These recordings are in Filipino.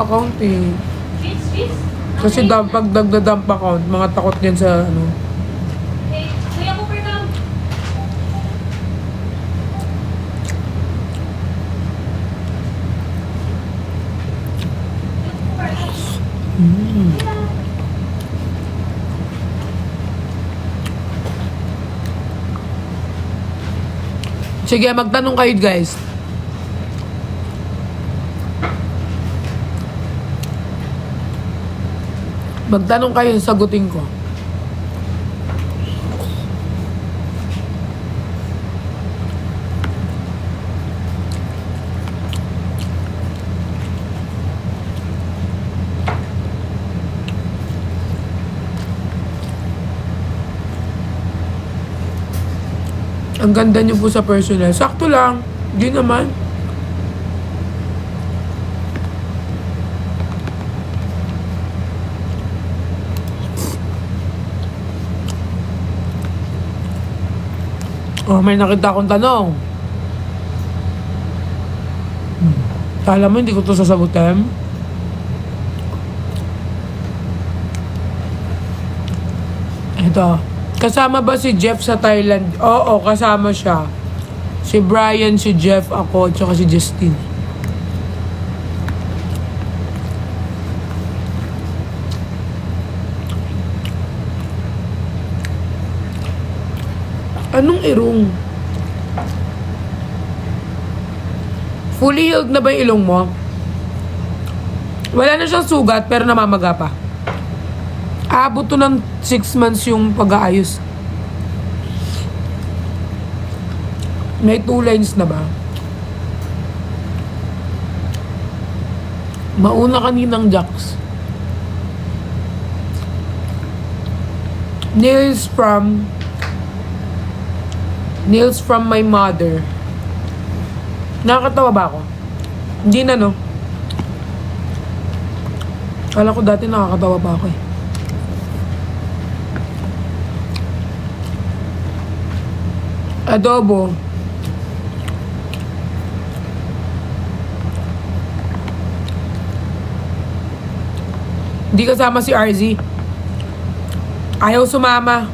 account eh. Kasi pag nagda-dump account, mga takot yan sa ano. Kuya ko per kam. Sige, magtanong kayo guys. Magtanong kayo, sagutin ko. Ang ganda niyo po sa personal. Sakto lang. Di naman. Oh, may nakita akong tanong. Kala mo hindi ko to sasagutin? Ito. Kasama ba si Jeff sa Thailand? Oo, kasama siya. Si Brian, si Jeff, ako, at saka si Justin. Anong irong? Fully healed na ba yung ilong mo? Wala na siyang sugat pero namamaga pa. Aabot to ng 6 months yung pag-aayos. May 2 lines na ba? Mauna kaninang Jax. Nails from my mother. Nakakatawa ba ako? Hindi na, no? Kala ko dati nakakatawa pa ako eh. Adobo. Hindi kasama si RZ. Ayaw sumama.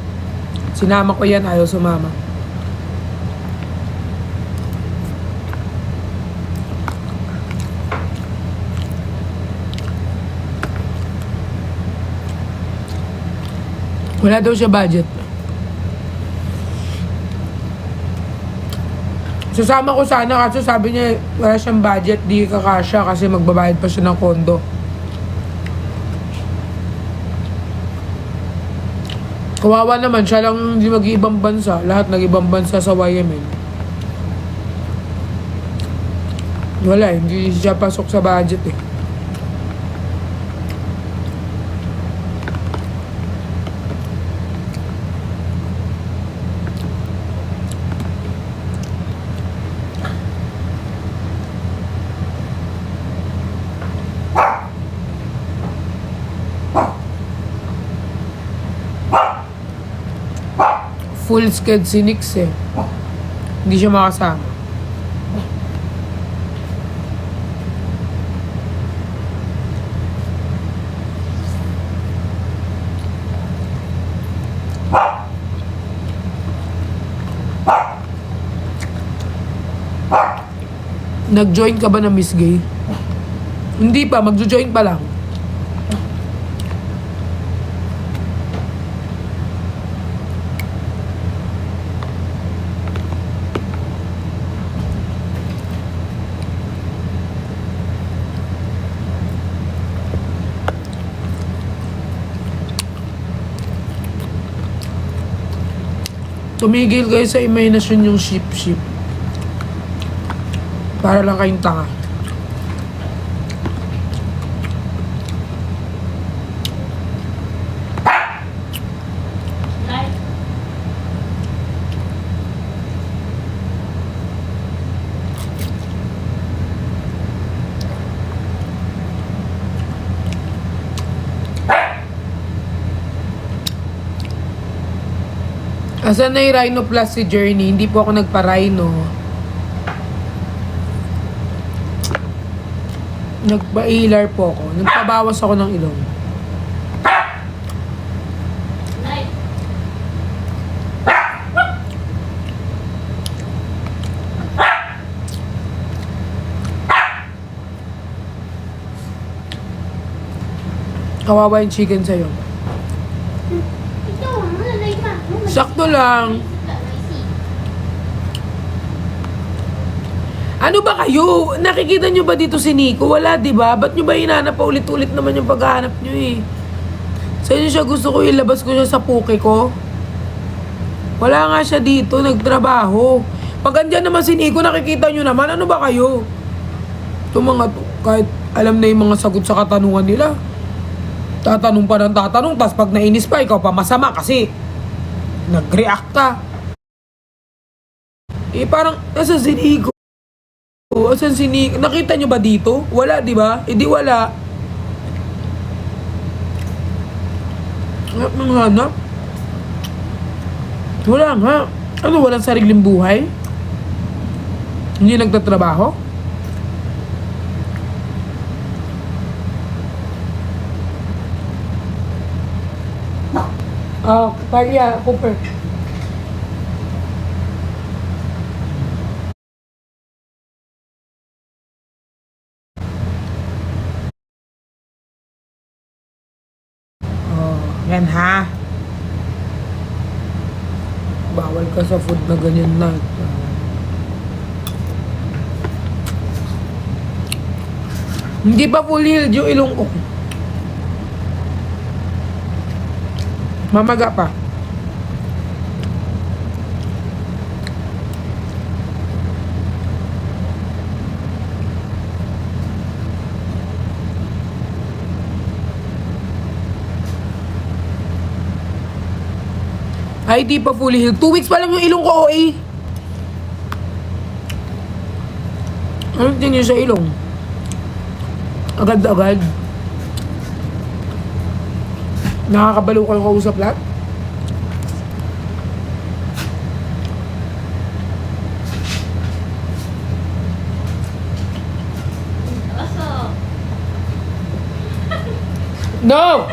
Sinama ko yan, ayaw sumama. Wala daw siya budget. Sasama ko sana kasi sabi niya wala siyang budget, di kakasya kasi magbabayad pa siya ng kondo. Kawawa naman, siya lang hindi mag-iibang bansa. Lahat nag-ibang bansa sa YMN. Wala, hindi siya pasok sa budget eh. Full sked si Nix eh. Hindi siya makasama. Nag-join ka ba na Miss Gay? Hindi pa, magjo-join pa lang. Tumigil kayo sa imahinasyon yung ship. Para lang kayong tanga. Asan na yung Rhino Plus si Journey? Hindi po ako nagpa-Rhino. Nagpa-ilar po ako. Nagpabawas ako ng ilong. Light. Kawawa yung chicken sa'yo. Ito, malalay ka. Sakto lang. Ano ba kayo? Nakikita nyo ba dito si Nico? Wala, di ba? Ba't nyo ba hinanap pa ulit-ulit naman yung paghahanap nyo eh? Sa inyo siya gusto ko ilabas ko siya sa puke ko? Wala nga siya dito, nagtrabaho. Pag andyan naman si Nico, nakikita nyo naman, ano ba kayo? Itong mga to, kahit alam na yung mga sagot sa katanungan nila. Tatanong pa ng tatanong, tas pag nainis pa, ikaw pa masama kasi nag-react ka. Eh parang, nasa si Nico? Asan si Nico? Nakita nyo ba dito? Wala, di ba? Eh di wala. Ang hanap? Wala nga. Ano, walang sariling buhay? Hindi nagtatrabaho? Kaya, Cooper. Yan ha. Bawal ka sa food na ganyan na. Hindi pa fully healed yung ilong ko. Mamaga pa. Ay, di pa fully healed. 2 weeks pa lang yung ilong ko, eh. Ano tingin sa ilong? Agad-agad. Nakakabalo kayong kausap lahat? Aso. No!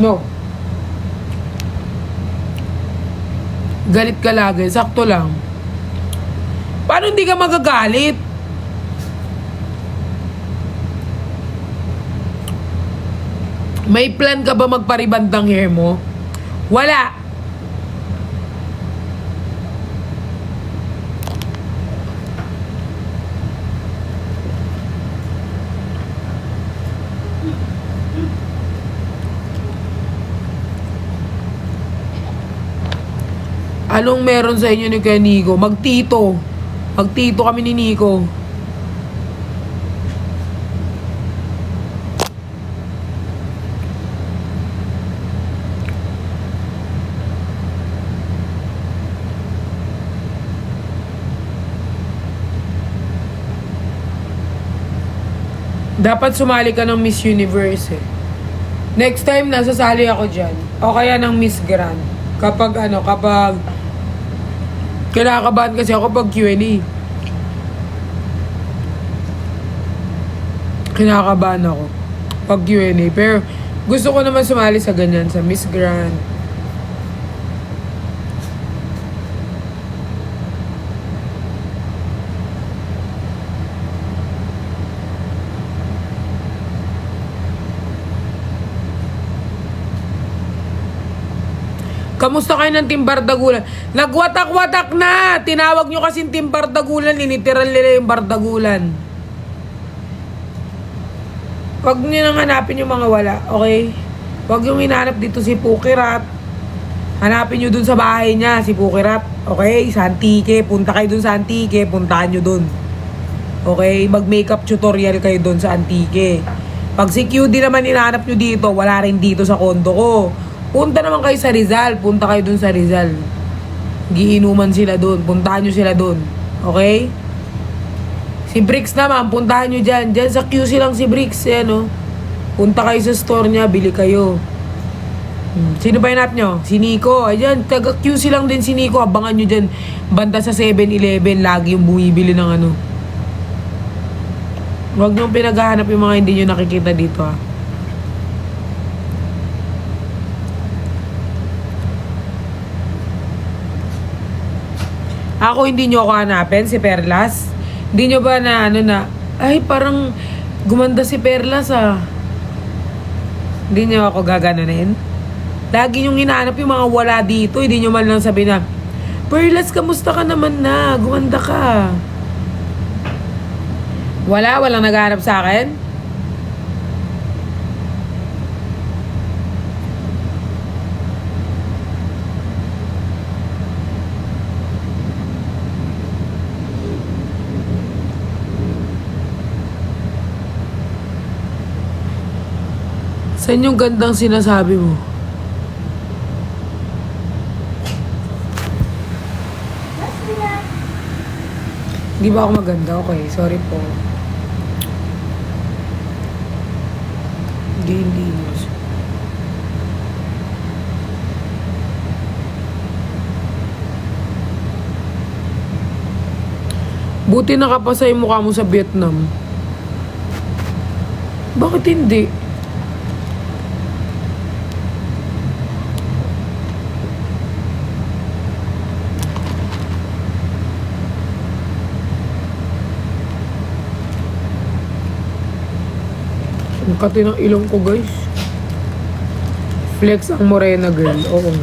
No. Galit ka lagi. Sakto lang. Paano hindi ka magagalit? May plan ka ba magparibandang hair mo? Wala. Anong meron sa inyo ni Kuya Nico? Magtito. Magtito kami ni Nico. Dapat sumali ka ng Miss Universe eh. Next time, nasasali ako dyan. O kaya ng Miss Grand. Kapag kinakabahan kasi ako pag Q&A. Kinakabahan ako pag Q&A. Pero gusto ko naman sumali sa ganyan, sa Miss Grand. Kamusta kayo ng Team Bardagulan? Nagwatak-watak na! Tinawag nyo kasing Team Bardagulan, liniteral nila yung Bardagulan. Huwag nyo nang hanapin yung mga wala, okay? Huwag yung hinanap dito si Pukirat. Hanapin nyo dun sa bahay niya, si Pukirat. Okay? Sa Antique. Punta kayo dun sa Antique. Puntahan nyo dun. Okay? Mag-makeup tutorial kayo dun sa Antique. Pag si QD naman hinahanap nyo dito, wala rin dito sa kondo ko. Punta naman kayo sa Rizal. Punta kayo dun sa Rizal. Giinuman sila dun. Puntahan nyo sila dun. Okay? Si Bricks naman, puntahan nyo dyan. Dyan sa QC lang si Bricks. Yan, oh. Punta kayo sa store niya, bili kayo. Sino ba hinap nyo? Si Nico. Ayan, taga QC lang din si Nico. Abangan nyo dyan. Banda sa 7-Eleven. Lagi yung bumibili ng ano. Huwag niyong pinaghahanap yung mga hindi niyo nakikita dito, ha. Ako, hindi niyo ako hanapin, si Perlas. Hindi niyo ba na, ano na, ay, parang gumanda si Perlas, ah. Hindi niyo ako gaganunin. Lagi niyong hinahanap yung mga wala dito. Hindi niyo man lang sabi na, Perlas, kamusta ka naman na? Gumanda ka. Walang naghahanap sa akin? Saan yung gandang sinasabi mo? Basta yan. Hindi ba ako maganda? Okay, sorry po. Hindi. Buti nakapasa yung mukha mo sa Vietnam. Bakit hindi? Ang kati ng ilong ko, guys. Flex ang morena girl. Oo.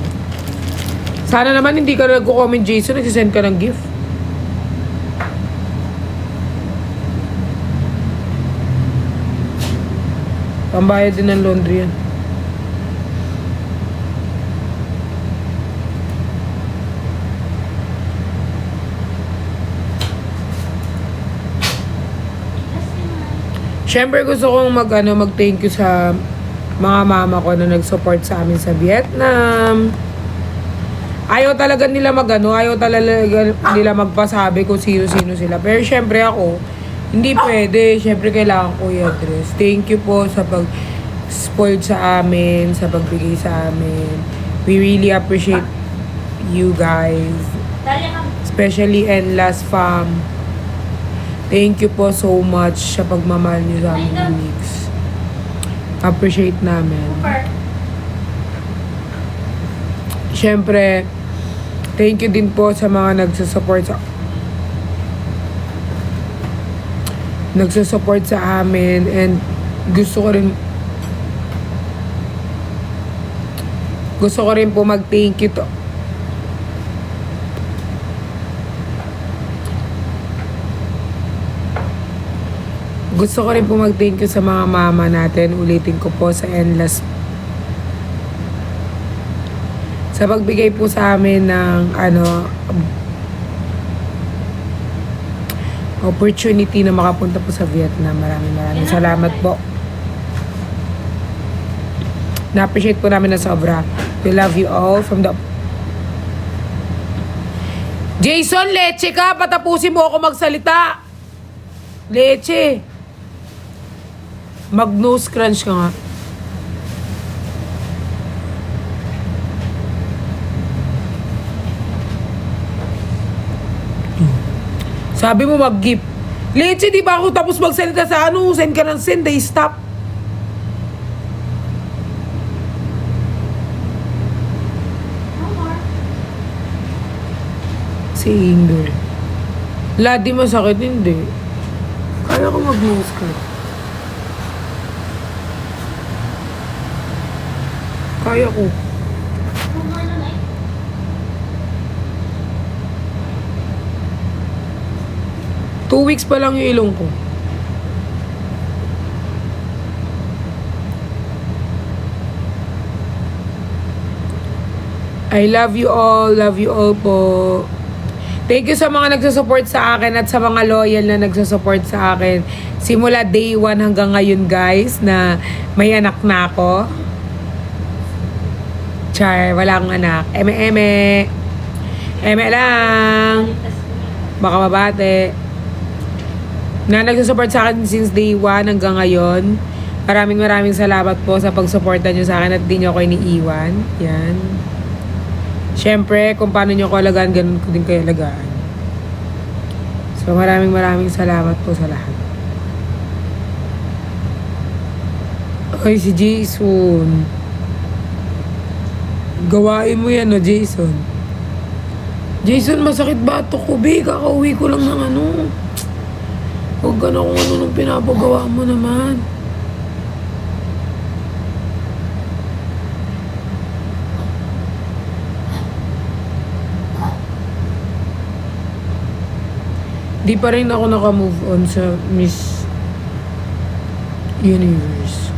Sana naman hindi ka nagko-comment, Jason. Nagsisend ka ng gift. Pambayad din ng laundry yan. Siyempre gusto kong mag-thank you sa mga mama ko na nag-support sa amin sa Vietnam. Ayaw talaga nila ayaw talaga nila magpasabi kung sino-sino sila. Pero siyempre ako, hindi pwede. Siyempre kailangan ko i-address. Thank you po sa pag-spoil sa amin, sa pagbigay sa amin. We really appreciate you guys. Talya ka. Especially Enlas Fam. Thank you po so much sa pagmamahal niyo sa amin ni Mix. Appreciate namin. Super. Siyempre, thank you din po sa mga nagsusupport sa amin, and gusto ko rin po mag-thank you to Gusto ko rin po mag-thank you sa mga mama natin. Ulitin ko po sa Endless. Sa pagbigay po sa amin ng opportunity na makapunta po sa Vietnam. Maraming salamat po. Na-appreciate po namin na sobra. We love you all from the... Jason, leche ka! Patapusin mo ako magsalita! Leche! Mag-nose crunch ka nga. Sabi mo mag-gift. Leche, di ba ako tapos magsalita sa send ka ng send, they stop. No more. Si Inger. Ladi masakit, hindi. Kaya ko mag-nose crunch. Kaya ko. No more na like. Two weeks pa lang yung ilong ko. I love you all. Love you all po. Thank you sa mga nagsusupport sa akin at sa mga loyal na nagsusupport sa akin. Simula day 1 hanggang ngayon, guys, na may anak na ako. Char, wala akong anak. Eme lang. Baka mabate. Na nagsusupport sa akin since day 1 hanggang ngayon. Maraming salamat po sa pagsuporta nyo sa akin at di nyo ako iniiwan. Yan. Siyempre, kung paano nyo ko alagaan, ganun ko din kayo alagaan. So, maraming salamat po sa lahat. Kay si Jason. Gawain mo yan, no, Jason. Jason, masakit ba ito ko, be? Kakauwi ko lang ng ano. Huwag ka na kung ano nung pinapagawa mo naman. Di pa rin ako naka-move on sa Miss Universe.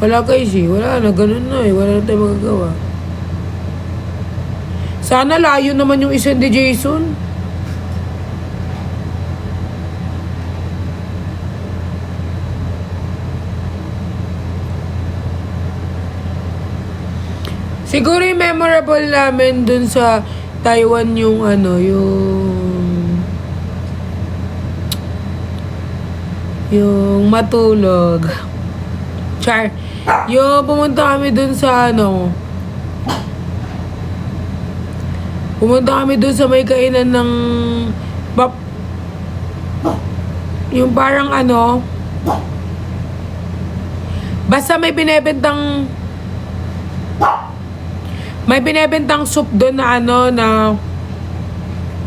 Wala kasi, wala na, ganun na eh. Wala na tayo magagawa. Sana layo naman yung isa ni Jason. Siguro yung memorable namin dun sa Taiwan yung ano, yung matulog. Char. Yung pumunta kami dun sa ano. Pumunta kami dun sa may kainan ng yung parang ano. Basta may binebentang soup doon na ano na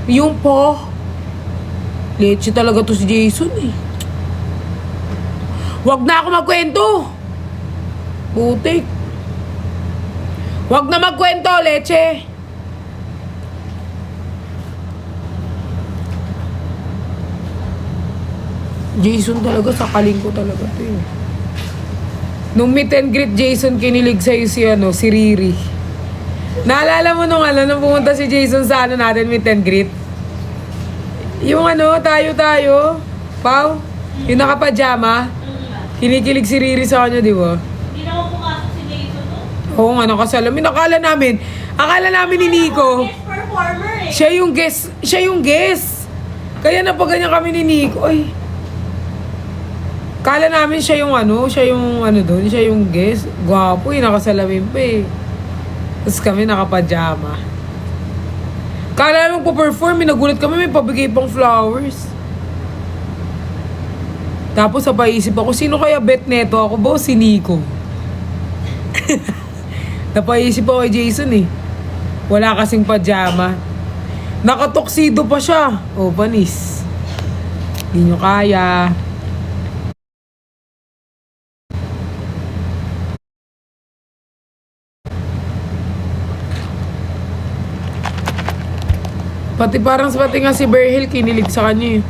yung po. Leche talaga to si Jason eh. Wag na ako magkwento. Butik. Wag na magkwento, leche. Jason talaga, sakaling ko talaga to eh. Nung meet and greet, Jason, kinilig sa'yo si Riri. Naalala mo nung pumunta si Jason sa ano natin, meet and greet? Yung tayo. Pau? Yung nakapajama? Kinikilig si Riri sa kanya, di ba? Hindi naman pumasok si Jason, no? Oo nga, nakasalamin. Akala namin ni Nico. Guest performer eh. Siya yung guest. Kaya napaganyan kami ni Nico. Ay. Akala namin siya yung doon, siya yung guest. Gwapo eh, nakasalamin pa eh. Tapos kami nakapajama. Kala namin po-perform, nagulat kami, may pabigay pang flowers. Tapos napaisip ako, sino kaya bet neto? Ako ba o si Nico? Napaisip ako kay Jason eh. Wala kasing pajama. Nakatoksido pa siya. O, panis. Hindi nyo kaya. Pati nga si Berhel kinilig sa kanya eh.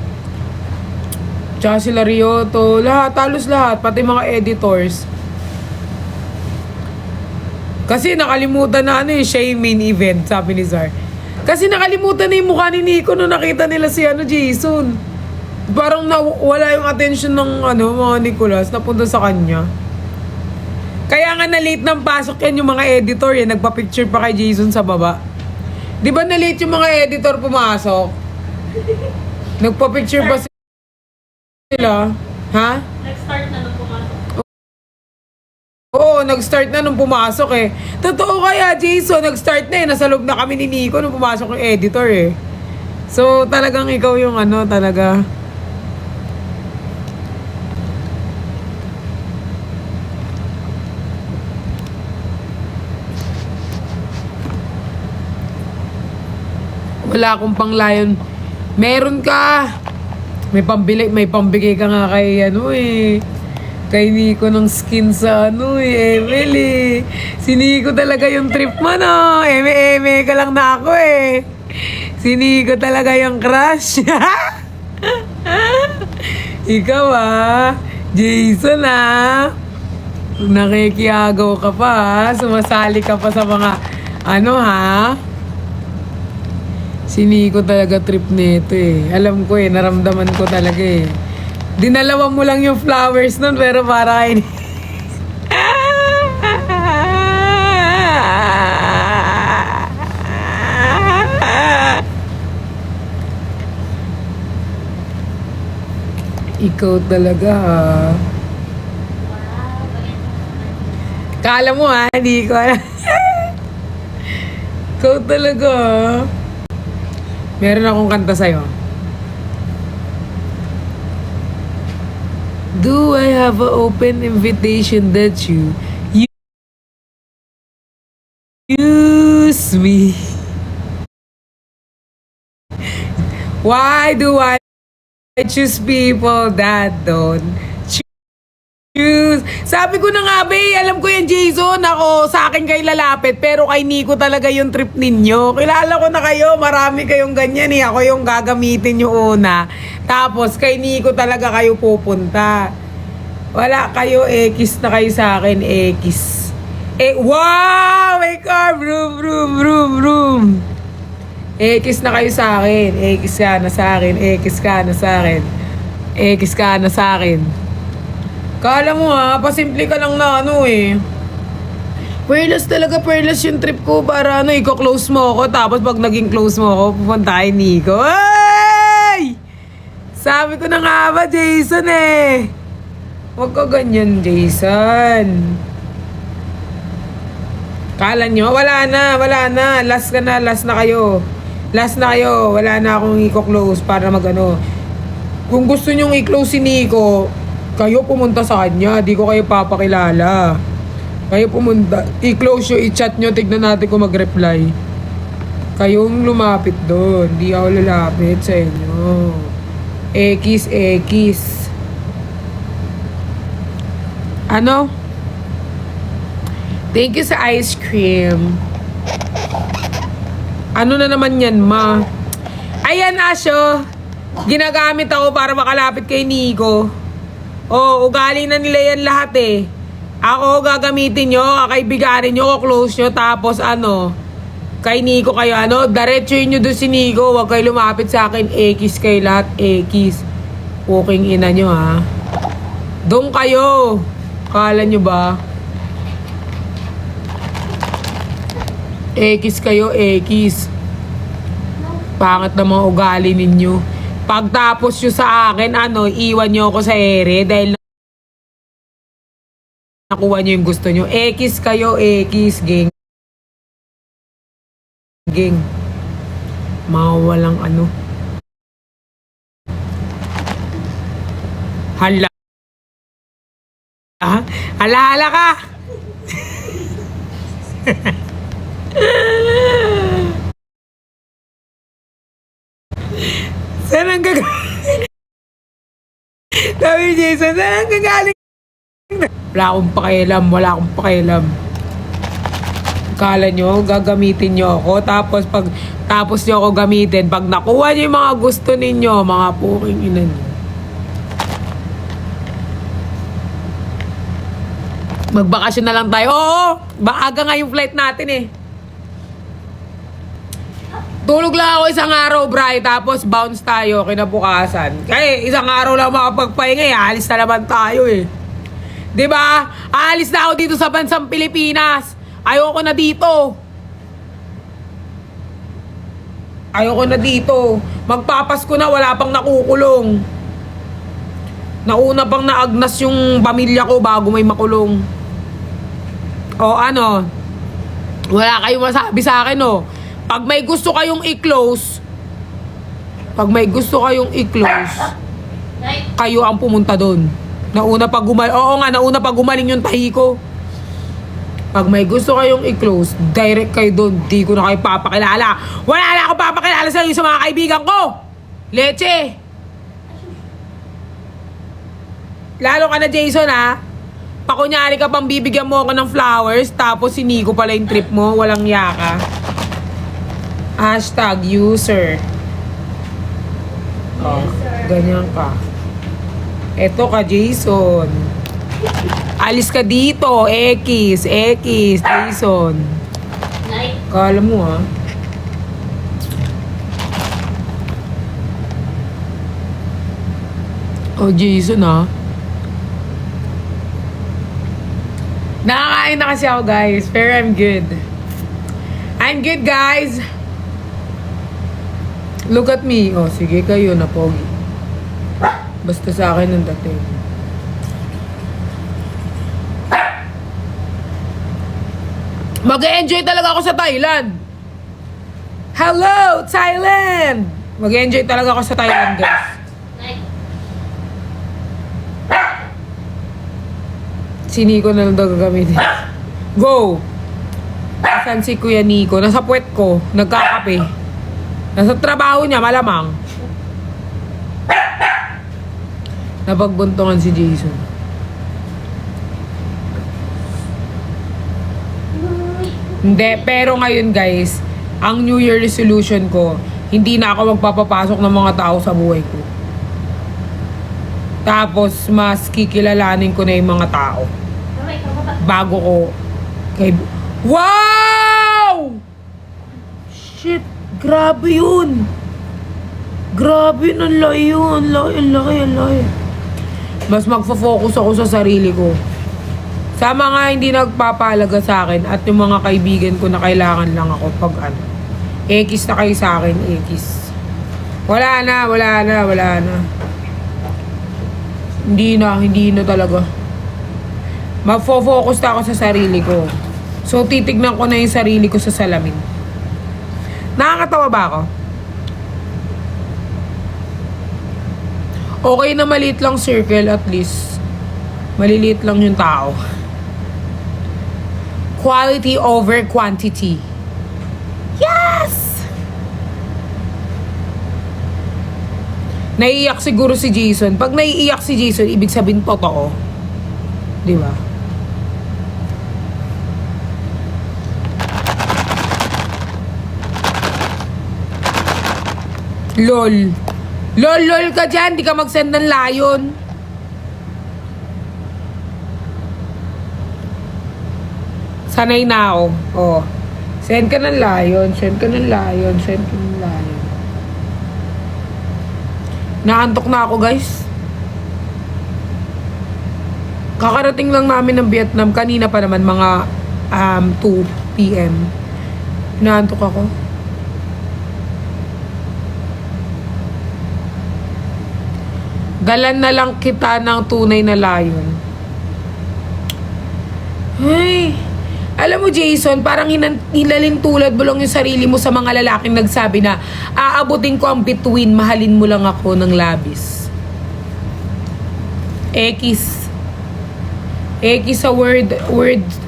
Tsaka sila Rioto, halos lahat, pati mga editors. Kasi nakalimutan na siya yung main event, sabi ni Zar. Kasi nakalimutan na yung mukha ni Nico nung nakita nila si Jason. Parang wala yung attention ng mga Nicolas, napunta sa kanya. Kaya nga na-late ng pasok yan yung mga editor, nagpa-picture pa kay Jason sa baba. Di ba na-late yung mga editor pumasok? Nagpa-picture pa sila. Ha? Nag-start na nung pumasok. Oo, nag-start na nung pumasok eh. Totoo kaya, Jason, nag-start na eh. Nasa loob na kami ni Nico nung pumasok yung editor eh. So, talagang ikaw yung talaga. Wala akong pang-lion. Meron ka. May pambigay ka nga kay kay Nico ng skin sa Emily. Si Nico talaga yung trip mo, no? Eme ka lang na ako eh. Si Nico talaga yung crush. Ikaw Jason nakikiagaw ka pa sumasali ka pa sa mga Si Nico talaga trip nito eh. Alam ko naramdaman ko talaga eh. Dinalawan mo lang yung flowers nun pero para kay Ikaw talaga Kala mo hindi ko Ikaw talaga Meron akong kanta sa'yo. Do I have an open invitation that you use me? Why do I choose people that don't choose? Sabi ko na nga, be, alam ko yan, Jason. Ako, sa akin kayo lalapit, pero kay Nico talaga yung trip ninyo. Kilala ko na kayo, marami kayong ganyan eh. Ako yung gagamitin nyo una. Tapos, kay Nico talaga kayo pupunta. Wala kayo, X na kayo sa akin, X. Wow! May car! Vroom, vroom, vroom, vroom. X na kayo sa akin. X ka na sa akin. X ka na sa akin. X ka na sa akin. Kala mo ha, pasimple ka lang na ano eh. Perlas talaga, perlas yung trip ko para ano, i-close mo ako. Tapos pag naging close mo ako, pupunta kay Nico. Ay! Sabi ko na nga ba, Jason eh. Huwag ka ganyan, Jason. Kala nyo? Wala na. Last ka na, last na kayo. Last na kayo. Wala na akong i-close para mag-ano. Kung gusto nyong i-close si Nico, kayo pumunta sa kanya. Di ko kayo papakilala. Kayo pumunta. I-close nyo, i-chat nyo. Tignan natin kung mag-reply. Kayong lumapit doon. Di ako lalapit sa inyo. X. Ano? Thank you sa ice cream. Ano na naman yan, ma? Ayan, Asyo. Ginagamit ako para makalapit kay Nico. Oh, ugali na nila yan lahat eh. Ako, gagamitin nyo, kakaibiganin nyo, close nyo, tapos ano, kay Nico kayo, ano, diretsuin nyo doon si Nico, huwag kayo lumapit sa akin, X kayo lahat, X. Puking ina nyo, ha. Doon kayo. Kala nyo ba? X kayo, X. Pangit na mga ugali ninyo. Pagtapos nyo sa akin, ano, iwan nyo ako sa ere dahil nakuha nyo yung gusto nyo. X kayo, X, gang. Gang. Mga walang ano. Hala. Hala ka. Saan ang gagaling? Sabi ni Jason, saan ang gagaling? Wala akong pakialam. Kala nyo, gagamitin nyo ako. Tapos nyo ako gamitin. Pag nakuha nyo yung mga gusto ninyo, mga puking ina nyo. Magbakasyon na lang tayo. Oo, maaga nga yung flight natin eh. Tulog lang ako isang araw, Bri, tapos bounce tayo kinabukasan. Kaya isang araw lang makapagpahinga eh, alis na naman tayo eh. Diba? Aalis na ako dito sa bansang Pilipinas. Ayoko na dito. Magpapasko na, wala pang nakukulong. Nauna pang naagnas yung pamilya ko bago may makulong. O ano, wala kayong masabi sa akin o. Pag may gusto kayong i-close, kayo ang pumunta doon. Nauna pag gumaling yung tahi ko. Pag may gusto kayong i-close, direct kayo doon. Di ko na kayo papakilala. Wala na ako papakilala sa iyo sa mga kaibigan ko. Leche. Lalo ka na, Jason, ha? Pakunyari ka pang bibigyan mo ako ng flowers, tapos si Nico pala yung trip mo, walang yaka. #user. Oh, ganyan ka. Eto ka, Jason. Alis ka dito, X, Jason. Night. Kala mo, ha? Oh, Jason, ha? Nakakain na kasi ako, guys. Pero I'm good. I'm good, guys. Look at me. Oh, sige kayo na, pogi. Basta sa akin ang dating. Mag-enjoy talaga ako sa Thailand. Hello, Thailand! Mag-enjoy talaga ako sa Thailand, guys. Night. Si Nico na lang daw gagamitin. Go! Asan si Kuya Nico? Nasa puwet ko. Nagkakape. Nasa trabaho niya, malamang. Napagbuntungan si Jason. Hindi, pero ngayon guys, ang New Year resolution ko, hindi na ako magpapapasok ng mga tao sa buhay ko. Tapos, mas kikilalanin ko na yung mga tao. Bago ko kay... Wow! Shit, grabe yun. Grabe yun, ang laki yun. Ang laki. Mas magfo-focus ako sa sarili ko. Sa mga hindi nagpapalaga sa akin at yung mga kaibigan ko na kailangan lang ako pag ano. Ekis na kayo sa akin, ekis. Wala na. Hindi na talaga. Magfo-focus na ako sa sarili ko. So, titignan ko na yung sarili ko sa salamin. Nakakatawa ba ako? Okay na maliit lang circle at least. Maliliit lang yung tao. Quality over quantity. Yes! Naiiyak siguro si Jason. Pag naiiyak si Jason, ibig sabihin totoo. Di ba? LOL. LOL ka dyan. Di ka mag-send ng layon. Sanay na ako. Oh. Send ka ng layon. Naantok na ako, guys. Kakarating lang namin ng Vietnam. Kanina pa naman, mga 2 p.m. Naantok ako. Dalan na lang kita ng tunay na layon. Hey, alam mo Jason, parang hilalin tulad mo lang yung sarili mo sa mga lalaking nagsabi na aabutin ko ang bituin, mahalin mo lang ako ng labis. Ekis sa word,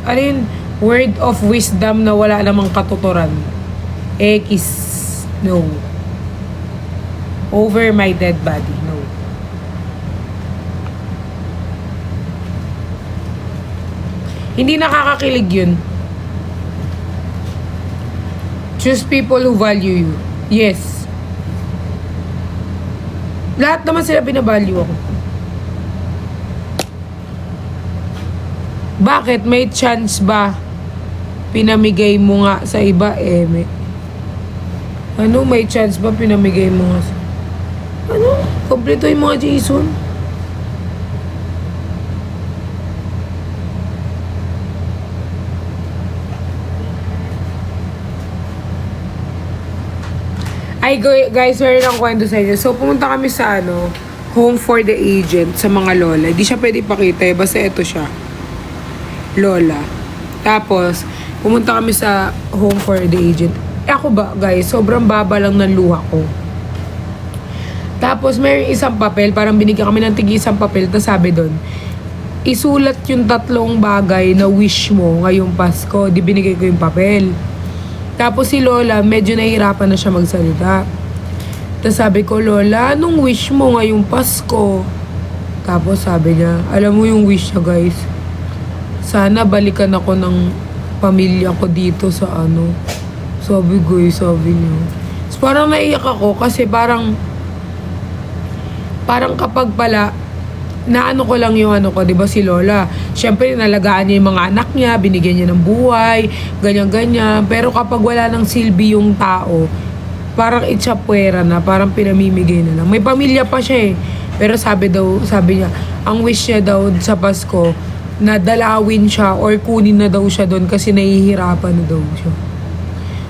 ano yun? Word of wisdom na wala namang katuturan. Ekis, no. Over my dead body, no. Hindi nakakakilig yun. Choose people who value you. Yes. Lahat naman sila binavalue ako. Bakit? May chance ba pinamigay mo nga sa iba? Ano? May chance ba pinamigay mo nga sa... Ano? Kompleto yung mga Jason. Ay guys, meron akong kwento sa inyo. So pumunta kami sa home for the aged sa mga lola. Hindi siya pwede ipakita basta ito siya. Lola. Tapos, pumunta kami sa home for the aged. Ako ba guys, sobrang baba lang ng luha ko. Tapos may isang papel, parang binigyan kami ng isang papel, tapos sabi doon, isulat yung 3 bagay na wish mo ngayong Pasko. Di binigay ko yung papel. Tapos si Lola, medyo nahihirapan na siya magsalita. Tapos sabi ko, Lola, anong wish mo ngayong Pasko? Tapos sabi niya, alam mo yung wish niya guys? Sana balikan ako ng pamilya ko dito sa Sabi niya. So, parang naiyak ako kasi parang kapag pala, naano ko lang yung di ba si Lola. Siyempre, nalagaan niya yung mga anak niya, binigyan niya ng buhay, ganyan-ganyan. Pero kapag wala ng silbi yung tao, parang itsapwera na, parang pinamimigay na lang. May pamilya pa siya Pero sabi niya, ang wish niya daw sa Pasko, na dalawin siya or kunin na daw siya doon kasi nahihirapan na daw siya.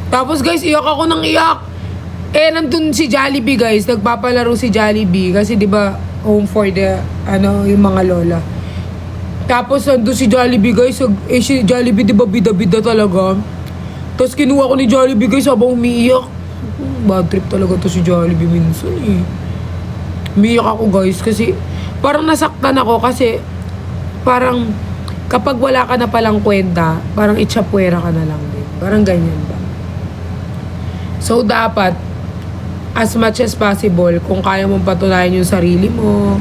Tapos guys, iyak ako ng iyak. Nandun si Jollibee guys, nagpapalaro si Jollibee kasi 'di ba home for the yung mga lola. Tapos nandun si Jollibee guys, si Jollibee 'di ba bida-bida talaga. Tapos kinuha ko ni Jollibee guys habang umiiyak. Bad trip talaga to si Jollibee minsan Umiiyak ako guys kasi parang nasaktan ako kasi parang kapag wala ka na palang kwenta, parang itchapuera ka na lang din. Parang ganyan ba? So, dapat, as much as possible, kung kaya mong patunayan yung sarili mo,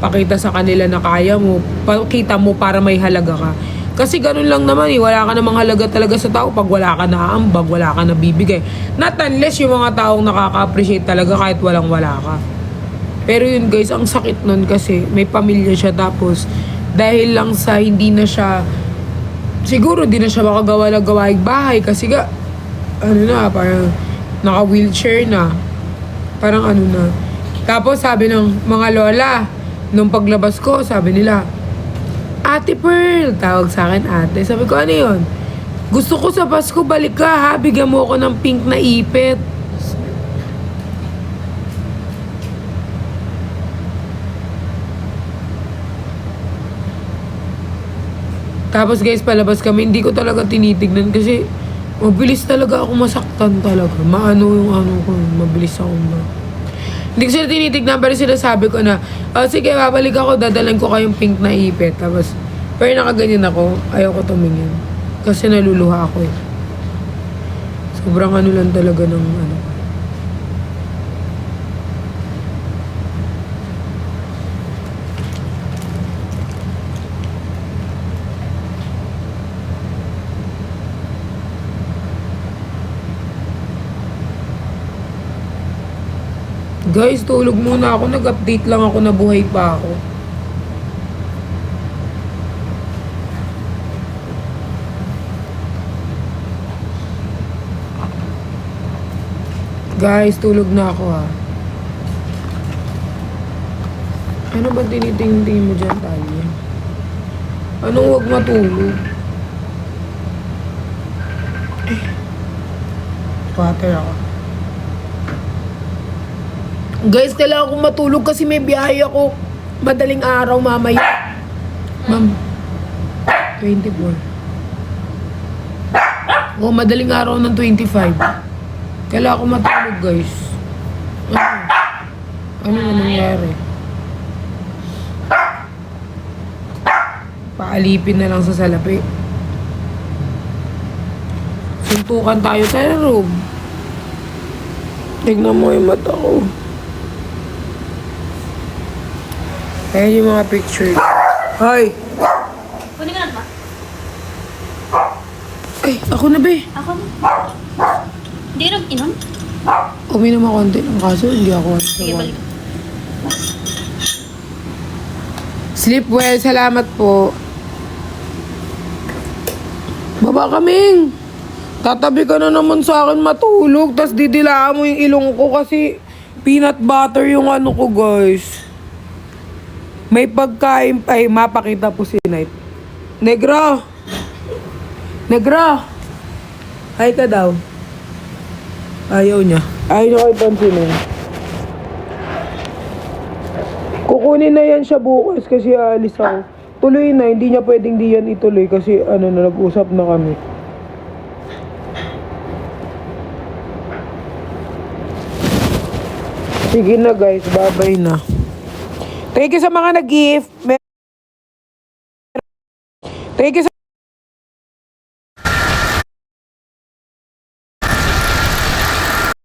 pakita sa kanila na kaya mo, pakita mo para may halaga ka. Kasi ganun lang naman eh, wala ka namang halaga talaga sa tao pag wala ka na aambag, wala ka na bibigay. Not unless yung mga taong nakaka-appreciate talaga kahit walang wala ka. Pero yun guys, ang sakit nun kasi may pamilya siya tapos dahil lang sa hindi na siya, siguro di na siya makagawa ng gawaing bahay kasi parang naka-wheelchair na. Parang na. Tapos sabi ng mga lola, nung paglabas ko, sabi nila, Ate Pearl, tawag sa akin ate. Sabi ko, ano yun? Gusto ko sa Pasko, balik ka ha, bigyan mo ako ng pink na ipit. Tapos guys, palabas kami, hindi ko talaga tinitignan kasi mabilis talaga ako masaktan talaga. Maano yung ko, mabilis ako Hindi ko sila tinitignan pero sinasabi ko na, sige, babalik ako, dadalan ko kayong pink na ipit. Tapos, pero nakaganyan ako, ayaw ko tumingin. Kasi naluluha ako eh. Sobrang lang talaga ng Guys, tulog muna ako. Nag-update lang ako na buhay pa ako. Guys, tulog na ako ha. Ano ba tinitingin mo dyan, Talia? Anong huwag matulog? Water ako. Guys, kailangan kong matulog kasi may biyahe ako. Madaling araw mamaya. Ma'am, 24. Madaling araw ng 25. Kailangan kong matulog, guys. Ano na nangyari? Paalipin na lang sa salapi. Suntukan tayo sa room. Tignan mo yung mata ko. Ayan yung mga picture. Hoy! Kunin ka na ba? Ay, ako na be. Ako na. Hindi ka inom? Uminom ako konti ng kaso, hindi ako Sige, balik. Sleep well, salamat po. Baba kaming. Tatabi ka na naman sa akin matulog, tas didilaan mo yung ilong ko kasi peanut butter yung ko, guys. May pagkain pa mapakita po si Night. Negro! Negro! Hi ka daw. Ayaw niya. Ayaw niya kayo pansinin. Kukunin na yan siya bukas kasi aalis ako. Tuloy na, hindi niya pwedeng di yan ituloy kasi nag-usap na kami. Sige na guys, bye-bye na. Thank you sa mga nag-gift. Thank you sa